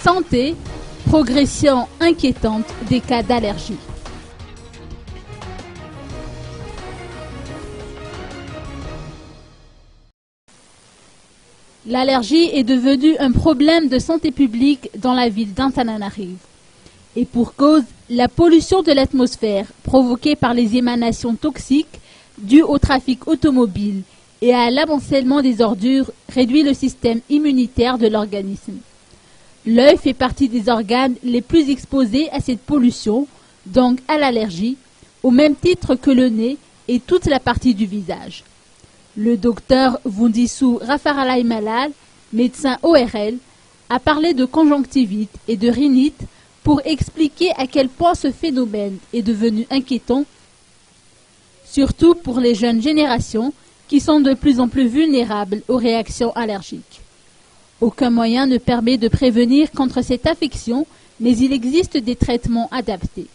Santé, progression inquiétante des cas d'allergie. L'allergie est devenue un problème de santé publique dans la ville d'Antananarivo. Et pour cause, la pollution de l'atmosphère provoquée par les émanations toxiques dues au trafic automobile et à l'amoncellement des ordures réduit le système immunitaire de l'organisme. L'œil fait partie des organes les plus exposés à cette pollution, donc à l'allergie, au même titre que le nez et toute la partie du visage. Le docteur Vundisu Rafaralai Malal, médecin ORL, a parlé de conjonctivite et de rhinite pour expliquer à quel point ce phénomène est devenu inquiétant, surtout pour les jeunes générations qui sont de plus en plus vulnérables aux réactions allergiques. Aucun moyen ne permet de prévenir contre cette affection, mais il existe des traitements adaptés.